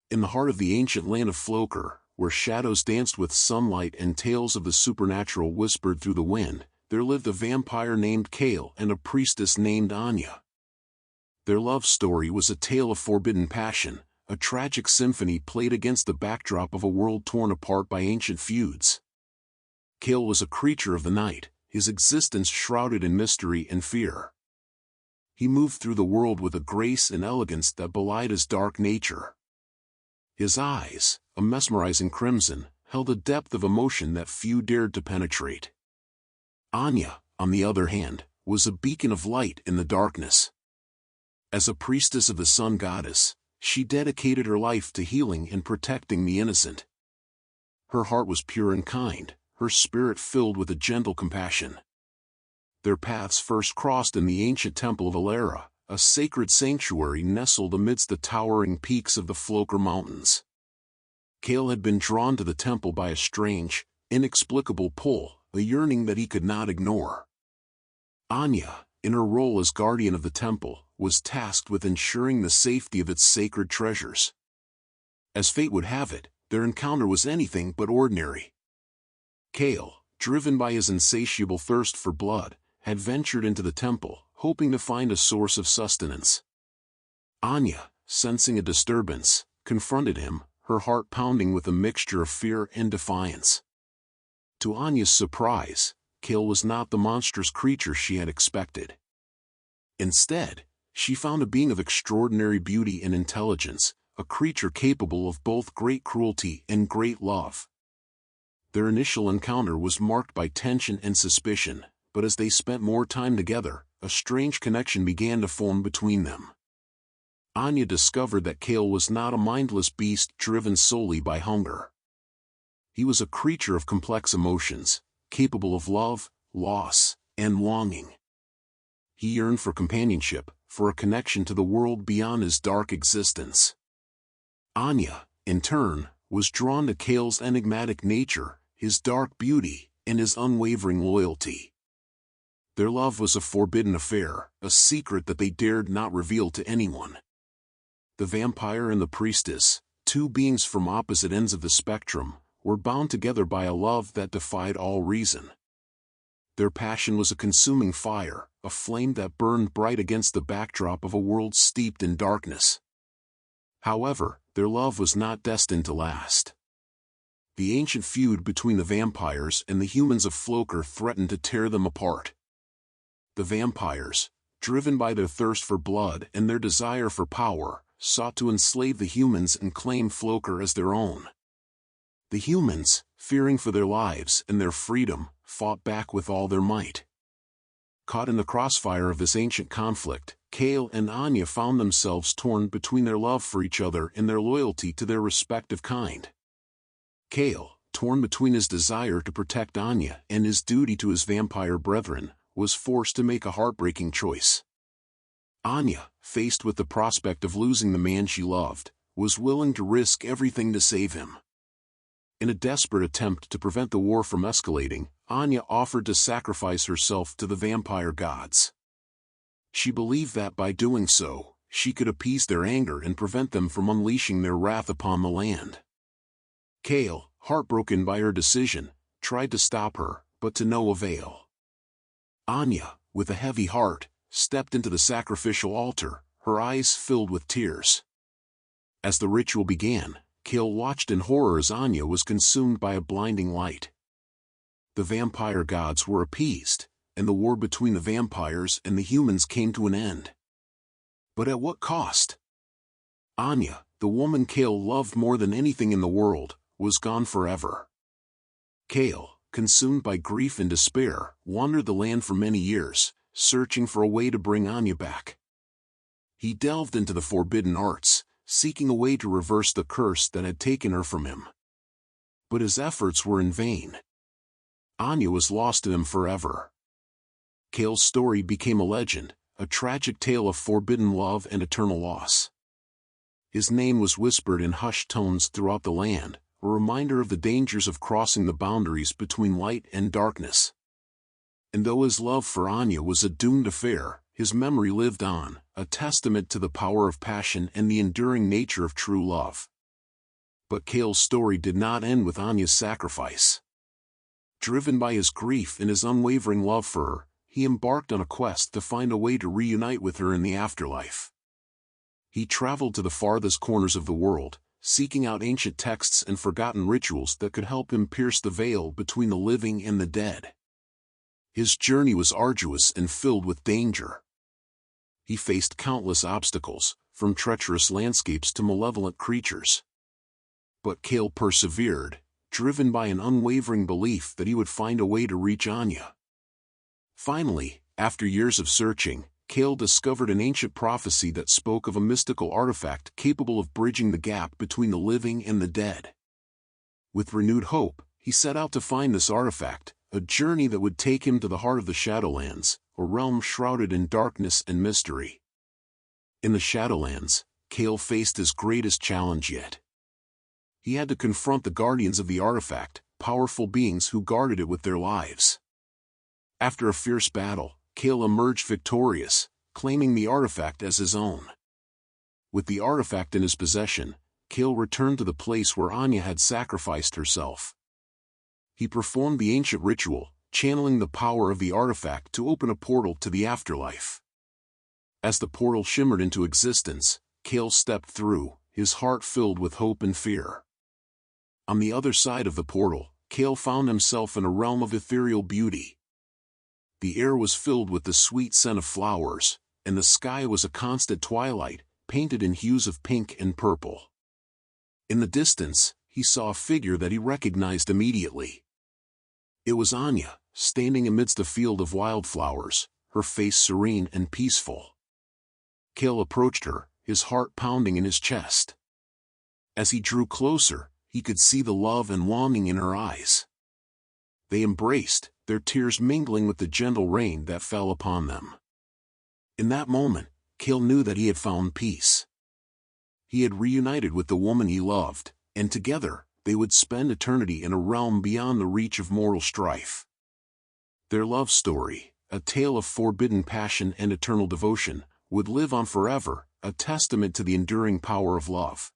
In the heart of the ancient land of Floker, where shadows danced with sunlight and tales of the supernatural whispered through the wind, there lived a vampire named Kale and a priestess named Anya. Their love story was a tale of forbidden passion, a tragic symphony played against the backdrop of a world torn apart by ancient feuds. Kale was a creature of the night, his existence shrouded in mystery and fear. He moved through the world with a grace and elegance that belied his dark nature. His eyes, a mesmerizing crimson, held a depth of emotion that few dared to penetrate. Anya, on the other hand, was a beacon of light in the darkness. As a priestess of the sun goddess, she dedicated her life to healing and protecting the innocent. Her heart was pure and kind, her spirit filled with a gentle compassion. Their paths first crossed in the ancient temple of Alara, a sacred sanctuary nestled amidst the towering peaks of the Floker Mountains. Kale had been drawn to the temple by a strange, inexplicable pull, a yearning that he could not ignore. Anya, in her role as guardian of the temple, was tasked with ensuring the safety of its sacred treasures. As fate would have it, their encounter was anything but ordinary. Kale, driven by his insatiable thirst for blood, had ventured into the temple, hoping to find a source of sustenance. Anya, sensing a disturbance, confronted him, her heart pounding with a mixture of fear and defiance. To Anya's surprise, Kale was not the monstrous creature she had expected. Instead, she found a being of extraordinary beauty and intelligence, a creature capable of both great cruelty and great love. Their initial encounter was marked by tension and suspicion, but as they spent more time together, a strange connection began to form between them. Anya discovered that Kale was not a mindless beast driven solely by hunger. He was a creature of complex emotions, capable of love, loss, and longing. He yearned for companionship, for a connection to the world beyond his dark existence. Anya, in turn, was drawn to Kale's enigmatic nature, his dark beauty, and his unwavering loyalty. Their love was a forbidden affair, a secret that they dared not reveal to anyone. The vampire and the priestess, two beings from opposite ends of the spectrum, were bound together by a love that defied all reason. Their passion was a consuming fire, a flame that burned bright against the backdrop of a world steeped in darkness. However, their love was not destined to last. The ancient feud between the vampires and the humans of Floker threatened to tear them apart. The vampires, driven by their thirst for blood and their desire for power, sought to enslave the humans and claim Floker as their own. The humans, fearing for their lives and their freedom, fought back with all their might. Caught in the crossfire of this ancient conflict, Kale and Anya found themselves torn between their love for each other and their loyalty to their respective kind. Kale, torn between his desire to protect Anya and his duty to his vampire brethren, was forced to make a heartbreaking choice. Anya, faced with the prospect of losing the man she loved, was willing to risk everything to save him. In a desperate attempt to prevent the war from escalating, Anya offered to sacrifice herself to the vampire gods. She believed that by doing so, she could appease their anger and prevent them from unleashing their wrath upon the land. Kale, heartbroken by her decision, tried to stop her, but to no avail. Anya, with a heavy heart, stepped into the sacrificial altar, her eyes filled with tears. As the ritual began, Kale watched in horror as Anya was consumed by a blinding light. The vampire gods were appeased, and the war between the vampires and the humans came to an end. But at what cost? Anya, the woman Kale loved more than anything in the world, was gone forever. Kale, consumed by grief and despair, wandered the land for many years, searching for a way to bring Anya back. He delved into the forbidden arts, seeking a way to reverse the curse that had taken her from him. But his efforts were in vain. Anya was lost to him forever. Kale's story became a legend, a tragic tale of forbidden love and eternal loss. His name was whispered in hushed tones throughout the land, a reminder of the dangers of crossing the boundaries between light and darkness. And though his love for Anya was a doomed affair, his memory lived on, a testament to the power of passion and the enduring nature of true love. But Cale's story did not end with Anya's sacrifice. Driven by his grief and his unwavering love for her, he embarked on a quest to find a way to reunite with her in the afterlife. He traveled to the farthest corners of the world, seeking out ancient texts and forgotten rituals that could help him pierce the veil between the living and the dead. His journey was arduous and filled with danger. He faced countless obstacles, from treacherous landscapes to malevolent creatures. But Cale persevered, driven by an unwavering belief that he would find a way to reach Anya. Finally, after years of searching, Cale discovered an ancient prophecy that spoke of a mystical artifact capable of bridging the gap between the living and the dead. With renewed hope, he set out to find this artifact, a journey that would take him to the heart of the Shadowlands, a realm shrouded in darkness and mystery. In the Shadowlands, Cale faced his greatest challenge yet. He had to confront the guardians of the artifact, powerful beings who guarded it with their lives. After a fierce battle, Cale emerged victorious, claiming the artifact as his own. With the artifact in his possession, Cale returned to the place where Anya had sacrificed herself. He performed the ancient ritual, channeling the power of the artifact to open a portal to the afterlife. As the portal shimmered into existence, Cale stepped through, his heart filled with hope and fear. On the other side of the portal, Cale found himself in a realm of ethereal beauty. The air was filled with the sweet scent of flowers, and the sky was a constant twilight, painted in hues of pink and purple. In the distance, he saw a figure that he recognized immediately. It was Anya, standing amidst a field of wildflowers, her face serene and peaceful. Cale approached her, his heart pounding in his chest. As he drew closer, he could see the love and longing in her eyes. They embraced, their tears mingling with the gentle rain that fell upon them. In that moment, Cale knew that he had found peace. He had reunited with the woman he loved, and together, they would spend eternity in a realm beyond the reach of mortal strife. Their love story, a tale of forbidden passion and eternal devotion, would live on forever, a testament to the enduring power of love.